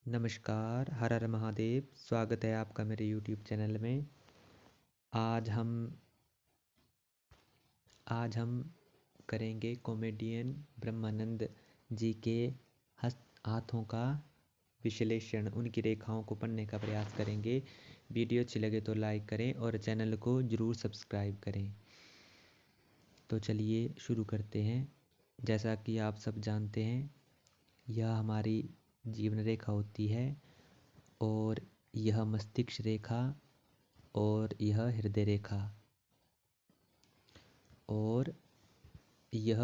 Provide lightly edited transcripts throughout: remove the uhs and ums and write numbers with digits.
नमस्कार, हर हर महादेव। स्वागत है आपका मेरे यूट्यूब चैनल में। आज हम आज हम करेंगे कॉमेडियन ब्रह्मानंद जी के हाथों का विश्लेषण, उनकी रेखाओं को पढ़ने का प्रयास करेंगे। वीडियो अच्छी लगे तो लाइक करें और चैनल को ज़रूर सब्सक्राइब करें। तो चलिए शुरू करते हैं। जैसा कि आप सब जानते हैं, यह हमारी जीवन रेखा होती है और यह मस्तिष्क रेखा और यह हृदय रेखा और यह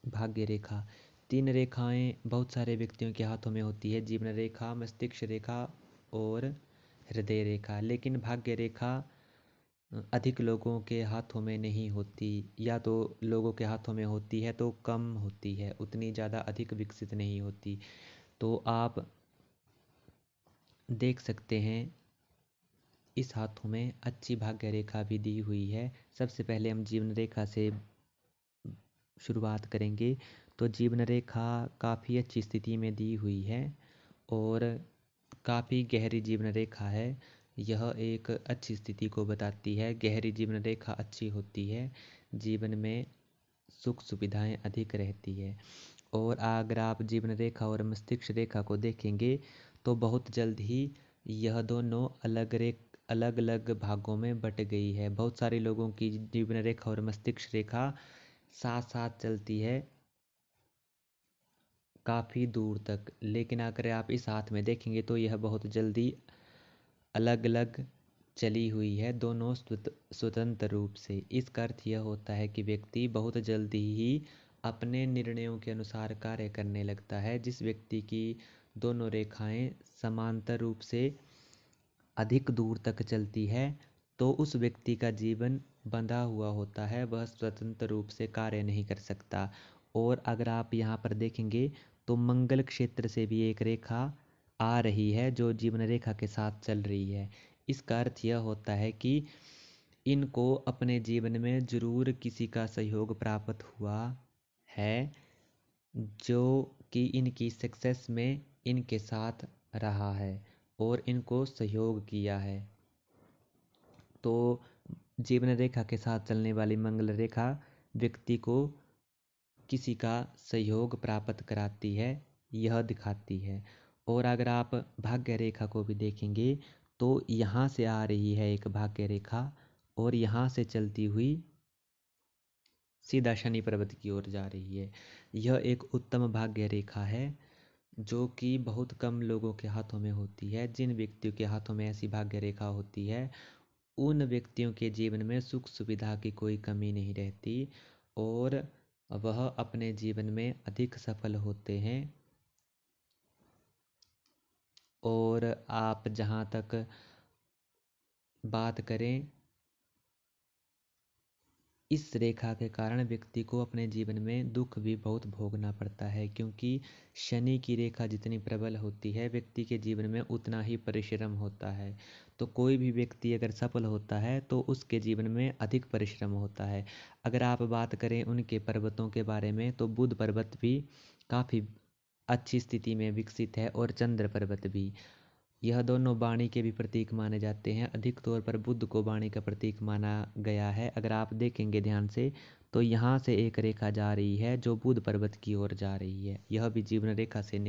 भाग्य रेखा। तीन रेखाएं बहुत सारे व्यक्तियों के हाथों में होती है: जीवन रेखा, मस्तिष्क रेखा और हृदय रेखा। लेकिन भाग्य रेखा अधिक लोगों के हाथों में नहीं होती, या तो लोगों के हाथों में होती है तो कम होती है, उतनी ज़्यादा अधिक विकसित नहीं होती। तो आप देख सकते हैं इस हाथों में अच्छी भाग्य रेखा भी दी हुई है। सबसे पहले हम जीवन रेखा से शुरुआत करेंगे। तो जीवन रेखा काफ़ी अच्छी स्थिति में दी हुई है और काफ़ी गहरी जीवन रेखा है। यह एक अच्छी स्थिति को बताती है। गहरी जीवन रेखा अच्छी होती है, जीवन में सुख सुविधाएं अधिक रहती है। और अगर आप जीवन रेखा और मस्तिष्क रेखा को देखेंगे तो बहुत जल्द ही यह दोनों अलग अलग भागों में बट गई है। बहुत सारे लोगों की जीवन रेखा और मस्तिष्क रेखा साथ साथ चलती है काफ़ी दूर तक, लेकिन अगर आप इस हाथ में देखेंगे तो यह बहुत जल्दी अलग अलग चली हुई है, दोनों स्वतंत्र रूप से। इसका अर्थ यह होता है कि व्यक्ति बहुत जल्दी ही अपने निर्णयों के अनुसार कार्य करने लगता है। जिस व्यक्ति की दोनों रेखाएं समांतर रूप से अधिक दूर तक चलती है तो उस व्यक्ति का जीवन बंधा हुआ होता है, वह स्वतंत्र रूप से कार्य नहीं कर सकता। और अगर आप यहाँ पर देखेंगे तो मंगल क्षेत्र से भी एक रेखा आ रही है जो जीवन रेखा के साथ चल रही है। इसका अर्थ यह होता है कि इनको अपने जीवन में ज़रूर किसी का सहयोग प्राप्त हुआ है जो कि इनकी सक्सेस में इनके साथ रहा है और इनको सहयोग किया है। तो जीवन रेखा के साथ चलने वाली मंगल रेखा व्यक्ति को किसी का सहयोग प्राप्त कराती है, यह दिखाती है। और अगर आप भाग्य रेखा को भी देखेंगे तो यहाँ से आ रही है एक भाग्य रेखा और यहाँ से चलती हुई सीधा शनि पर्वत की ओर जा रही है। यह एक उत्तम भाग्य रेखा है जो कि बहुत कम लोगों के हाथों में होती है। जिन व्यक्तियों के हाथों में ऐसी भाग्य रेखा होती है उन व्यक्तियों के जीवन में सुख सुविधा की कोई कमी नहीं रहती और वह अपने जीवन में अधिक सफल होते हैं। और आप जहाँ तक बात करें, इस रेखा के कारण व्यक्ति को अपने जीवन में दुख भी बहुत भोगना पड़ता है, क्योंकि शनि की रेखा जितनी प्रबल होती है व्यक्ति के जीवन में उतना ही परिश्रम होता है। तो कोई भी व्यक्ति अगर सफल होता है तो उसके जीवन में अधिक परिश्रम होता है। अगर आप बात करें उनके पर्वतों के बारे में तो बुध पर्वत भी काफ़ी अच्छी स्थिति में विकसित है और चंद्र पर्वत भी। यह दोनों वाणी के भी प्रतीक माने जाते हैं। अधिक तौर पर बुध को वाणी का प्रतीक माना गया है। अगर आप देखेंगे ध्यान से तो यहाँ से एक रेखा जा रही है जो बुध पर्वत की ओर जा रही है। यह भी जीवन रेखा से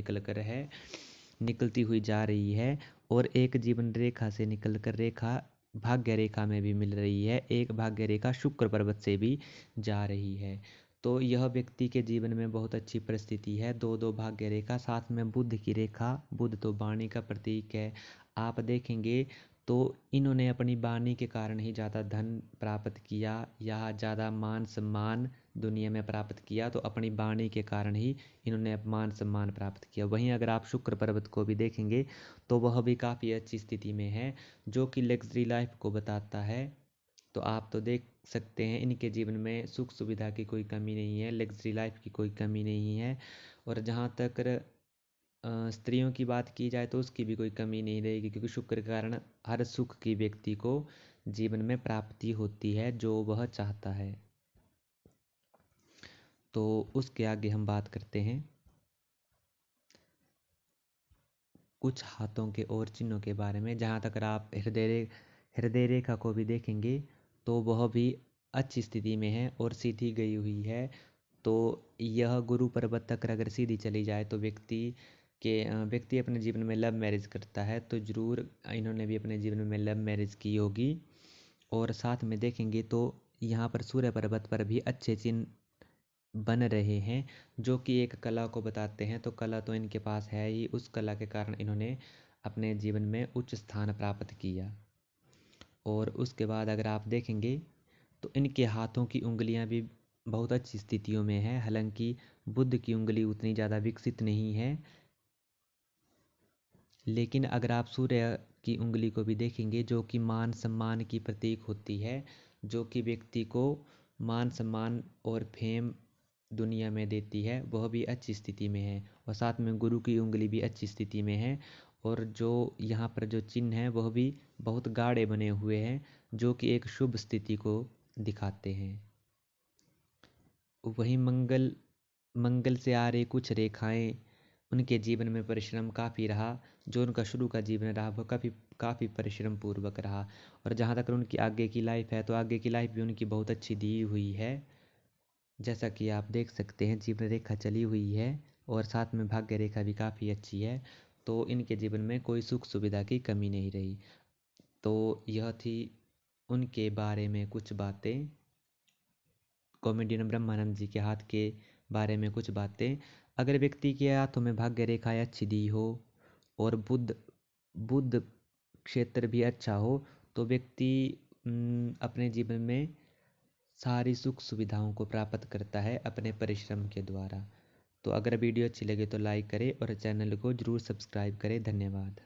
निकलती हुई जा रही है और एक जीवन रेखा से निकलकर रेखा भाग्य रेखा में भी मिल रही है। एक भाग्य रेखा शुक्र पर्वत से भी जा रही है। तो यह व्यक्ति के जीवन में बहुत अच्छी परिस्थिति है। दो दो भाग्य रेखा साथ में बुध की रेखा, बुध तो वाणी का प्रतीक है। आप देखेंगे तो इन्होंने अपनी वाणी के कारण ही ज़्यादा धन प्राप्त किया या ज़्यादा मान सम्मान दुनिया में प्राप्त किया, तो अपनी वाणी के कारण ही इन्होंने मान सम्मान प्राप्त किया। वहीं अगर आप शुक्र पर्वत को भी देखेंगे तो वह भी काफ़ी अच्छी स्थिति में है जो कि लग्जरी लाइफ को बताता है। तो आप तो देख सकते हैं इनके जीवन में सुख सुविधा की कोई कमी नहीं है, लग्जरी लाइफ की कोई कमी नहीं है। और जहाँ तक स्त्रियों की बात की जाए तो उसकी भी कोई कमी नहीं रहेगी, क्योंकि शुक्र के कारण हर सुख की व्यक्ति को जीवन में प्राप्ति होती है जो वह चाहता है। तो उसके आगे हम बात करते हैं। कुछ हाथों के और चिन्हों के बारे में। जहाँ तक आप हृदय रेखा को भी देखेंगे तो वह भी अच्छी स्थिति में है और सीधी गई हुई है। तो यह गुरु पर्वत तक अगर सीधी चली जाए तो व्यक्ति अपने जीवन में लव मैरिज करता है। तो ज़रूर इन्होंने भी अपने जीवन में लव मैरिज की होगी। और साथ में देखेंगे तो यहाँ पर सूर्य पर्वत पर भी अच्छे चिन्ह बन रहे हैं, जो कि एक कला को बताते हैं। तो कला तो इनके पास है ही, उस कला के कारण इन्होंने अपने जीवन में उच्च स्थान प्राप्त किया। और उसके बाद अगर आप देखेंगे तो इनके हाथों की उंगलियां भी बहुत अच्छी स्थितियों में है। हालांकि बुध की उंगली उतनी ज़्यादा विकसित नहीं है, लेकिन अगर आप सूर्य की उंगली को भी देखेंगे जो कि मान सम्मान की प्रतीक होती है, जो कि व्यक्ति को मान सम्मान और फेम दुनिया में देती है, वह भी अच्छी स्थिति में है। और साथ में गुरु की उंगली भी अच्छी स्थिति में है। और जो यहाँ पर जो चिन्ह हैं वह भी बहुत गाढ़े बने हुए हैं, जो कि एक शुभ स्थिति को दिखाते हैं। वहीं मंगल से आ रही कुछ रेखाएं, उनके जीवन में परिश्रम काफ़ी रहा। जो उनका शुरू का जीवन रहा वह काफ़ी काफ़ी परिश्रम पूर्वक रहा। और जहाँ तक उनकी आगे की लाइफ है तो आगे की लाइफ भी उनकी बहुत अच्छी दी हुई है। जैसा कि आप देख सकते हैं जीवन रेखा चली हुई है और साथ में भाग्य रेखा भी काफ़ी अच्छी है। तो इनके जीवन में कोई सुख सुविधा की कमी नहीं रही। तो यह थी उनके बारे में कुछ बातें, कॉमेडियन ब्रह्मानंद जी के हाथ के बारे में कुछ बातें। अगर व्यक्ति के हाथों में भाग्य रेखाएं अच्छी दी हो और बुध बुध क्षेत्र भी अच्छा हो तो व्यक्ति अपने जीवन में सारी सुख सुविधाओं को प्राप्त करता है अपने परिश्रम के द्वारा। तो अगर वीडियो अच्छी लगे तो लाइक करें और चैनल को ज़रूर सब्सक्राइब करें। धन्यवाद।